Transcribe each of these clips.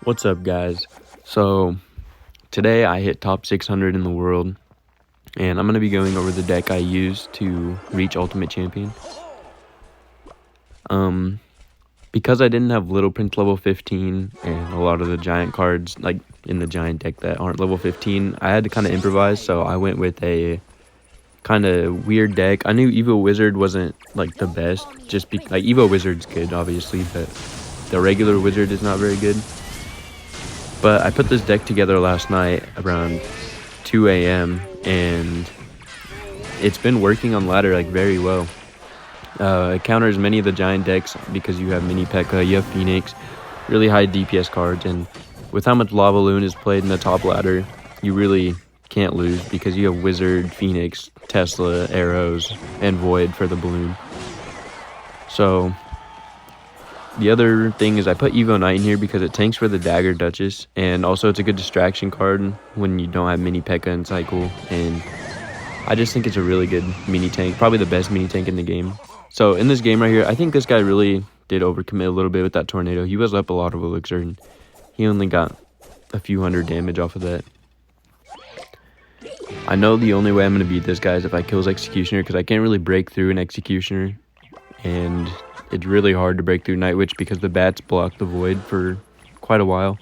What's up, guys? So, today I hit top 600 in the world, and I'm going to be going over the deck I used to reach Ultimate Champion. Because I didn't have Little Prince level 15 and a lot of the giant cards, like in the giant deck that aren't level 15, I had to kind of improvise, so I went with a kind of weird deck. I knew Evo Wizard wasn't, like, the best, like, Evo Wizard's good, obviously, but the regular Wizard is not very good. But I put this deck together last night around 2 a.m. and it's been working on ladder like very well. It counters many of the giant decks because you have Mini P.E.K.K.A, you have Phoenix, really high DPS cards, and with how much Lava Loon is played in the top ladder, you really can't lose because you have Wizard, Phoenix, Tesla, Arrows, and Void for the balloon. So the other thing is I put Evo Knight in here because it tanks for the Dagger Duchess, and also it's a good distraction card when you don't have Mini P.E.K.K.A in cycle, and I just think it's a really good mini tank, probably the best mini tank in the game. So in this game right here, I think this guy really did overcommit a little bit with that tornado. He was up a lot of elixir, and he only got a few hundred damage off of that. I know the only way I'm going to beat this guy is if I kill his Executioner, because I can't really break through an Executioner, and it's really hard to break through Night Witch because the bats block the Void for quite a while.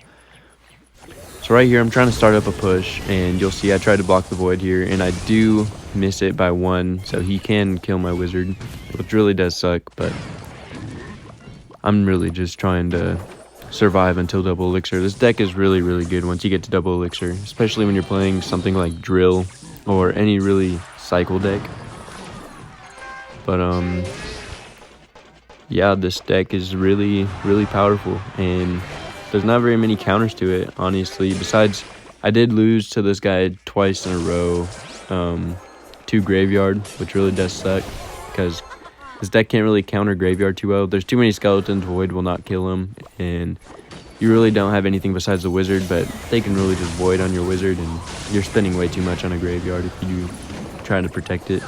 So right here, I'm trying to start up a push, and you'll see I tried to block the Void here, and I do miss it by 1, so he can kill my Wizard, which really does suck, but I'm really just trying to survive until double elixir. This deck is really, really good once you get to double elixir, especially when you're playing something like Drill or any really cycle deck. But yeah, this deck is really, really powerful, and there's not very many counters to it, honestly. Besides, I did lose to this guy twice in a row to Graveyard, which really does suck because this deck can't really counter Graveyard too well. There's too many skeletons, Void will not kill him, and you really don't have anything besides the Wizard, but they can really just Void on your Wizard, and you're spending way too much on a Graveyard if you try to protect it.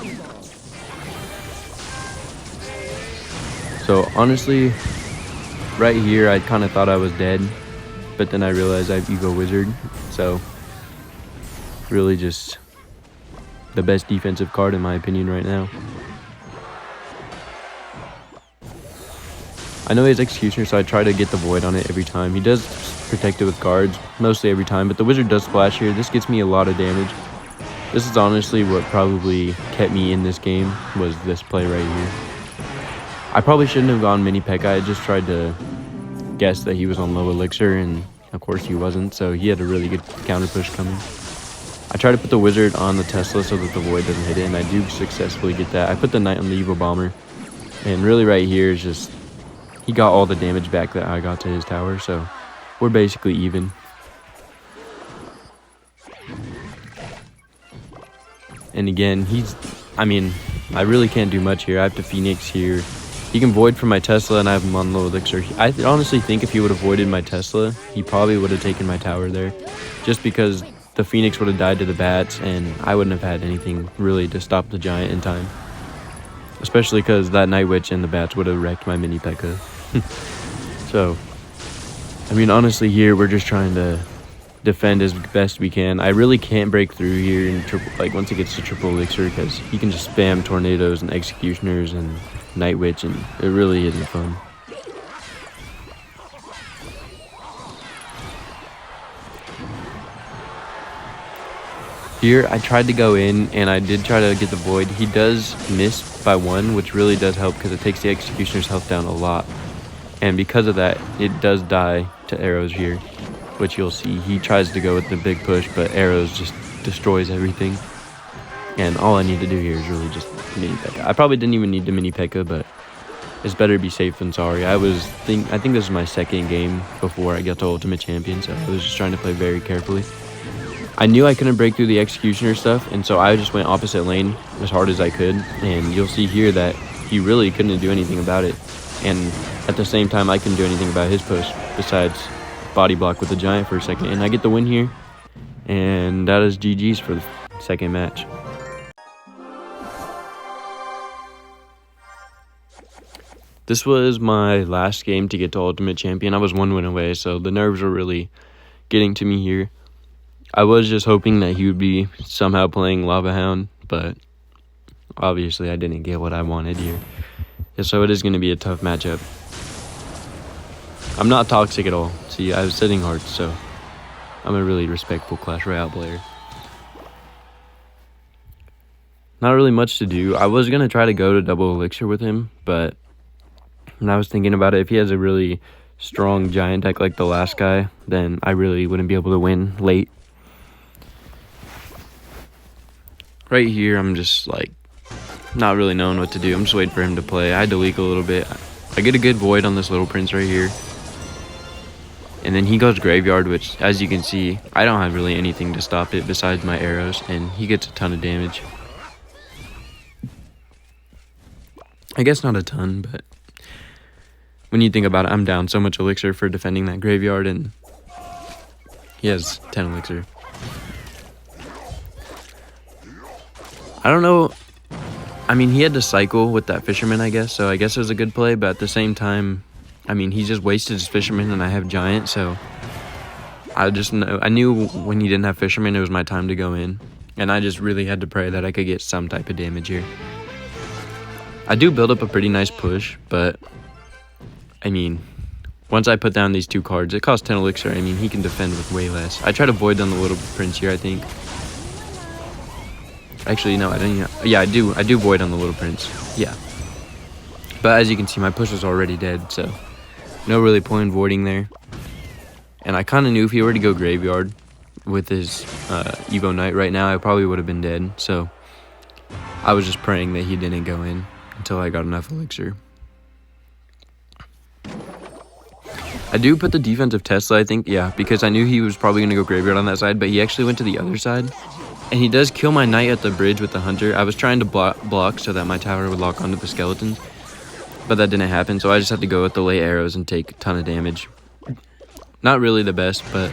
So honestly, right here, I kind of thought I was dead, but then I realized I have Evo Wizard, so really just the best defensive card in my opinion right now. I know he has Executioner, so I try to get the Void on it every time. He does protect it with guards, mostly every time, but the Wizard does splash here. This gets me a lot of damage. This is honestly what probably kept me in this game, was this play right here. I probably shouldn't have gone Mini P.E.K.K.A. I just tried to guess that he was on low elixir, and of course he wasn't, so he had a really good counter push coming. I try to put the Wizard on the Tesla so that the Void doesn't hit it, and I do successfully get that. I put the Knight on the Evo Bomber, and really right here is just, he got all the damage back that I got to his tower, so we're basically even. And again, I really can't do much here. I have to Phoenix here. He can Void from my Tesla, and I have him on low elixir. I honestly think if he would have voided my Tesla, he probably would have taken my tower there, just because the Phoenix would have died to the bats, and I wouldn't have had anything really to stop the giant in time. Especially because that Night Witch and the bats would have wrecked my Mini P.E.K.K.A. So, honestly, here we're just trying to defend as best we can. I really can't break through here in once it gets to triple elixir, because he can just spam tornadoes and executioners and Night Witch, and it really isn't fun. Here I tried to go in, and I did try to get the Void. He does miss by 1, which really does help because it takes the executioner's health down a lot, and because of that it does die to arrows here, which you'll see. He tries to go with the big push, but arrows just destroys everything. And all I need to do here is really just Mini P.E.K.K.A. I probably didn't even need the Mini P.E.K.K.A, but it's better to be safe than sorry. I think this is my second game before I got to Ultimate Champion, so I was just trying to play very carefully. I knew I couldn't break through the Executioner stuff, and so I just went opposite lane as hard as I could. And you'll see here that he really couldn't do anything about it. And at the same time, I couldn't do anything about his push besides body block with the giant for a second, and I get the win here, and that is GG's for the second match. This was my last game to get to Ultimate Champion. I was 1 win away, so the nerves were really getting to me here. I was just hoping that he would be somehow playing Lava Hound, but obviously I didn't get what I wanted here. Yeah, so it is going to be a tough matchup. I'm not toxic at all. See, I was setting hard, so I'm a really respectful Clash Royale player. Not really much to do. I was going to try to go to double elixir with him, but when I was thinking about it, if he has a really strong giant deck like the last guy, then I really wouldn't be able to win late. Right here, I'm just like not really knowing what to do. I'm just waiting for him to play. I had to leak a little bit. I get a good void on this little prince right here. And then he goes graveyard, which, as you can see, I don't have really anything to stop it besides my arrows, and he gets a ton of damage. I guess not a ton, but when you think about it, I'm down so much elixir for defending that graveyard, and he has 10 elixir. I don't know. I mean, he had to cycle with that fisherman, I guess, so I guess it was a good play, but at the same time, I mean, he just wasted his fisherman, and I have giant, so I knew when he didn't have fisherman, it was my time to go in, and I just really had to pray that I could get some type of damage here. I do build up a pretty nice push, but I mean, once I put down these 2 cards, it costs 10 elixir. I mean, he can defend with way less. I try to void on the little prince here, I think. Actually, no, I don't. Yeah, I do void on the little prince. Yeah. But as you can see, my push was already dead, so no really point in voiding there. And I kind of knew if he were to go graveyard with his Evo Knight right now, I probably would have been dead. So I was just praying that he didn't go in until I got enough elixir. I do put the defensive Tesla, I think, yeah, because I knew he was probably going to go graveyard on that side, but he actually went to the other side. And he does kill my knight at the bridge with the hunter. I was trying to block so that my tower would lock onto the skeletons, but that didn't happen, so I just had to go with the late arrows and take a ton of damage. Not really the best, but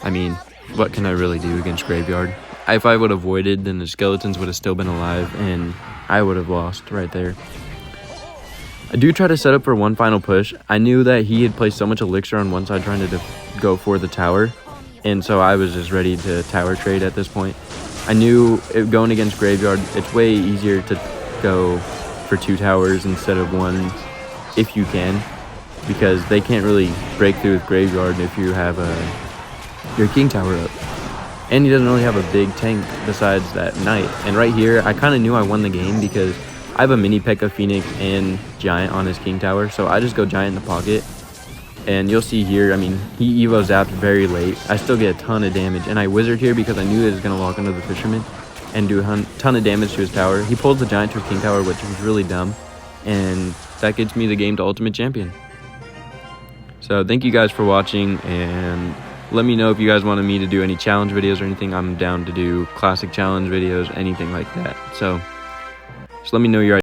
I mean, what can I really do against graveyard? If I would have voided, then the skeletons would have still been alive, and I would have lost right there. I do try to set up for one final push. I knew that he had placed so much elixir on one side trying to go for the tower, and so I was just ready to tower trade at this point. I knew going against graveyard, it's way easier to go for 2 towers instead of 1 if you can, because they can't really break through with graveyard if you have your king tower up. And he doesn't really have a big tank besides that knight. And right here, I kind of knew I won the game because I have a mini P.E.K.K.A. Phoenix and giant on his king tower, so I just go giant in the pocket. And you'll see here, I mean, he Evo zapped very late. I still get a ton of damage, and I wizard here because I knew it was going to lock onto the fisherman and do a ton of damage to his tower. He pulls the giant to his king tower, which was really dumb, and that gets me the game to Ultimate Champion. So thank you guys for watching, and let me know if you guys wanted me to do any challenge videos or anything. I'm down to do classic challenge videos, anything like that. So just let me know your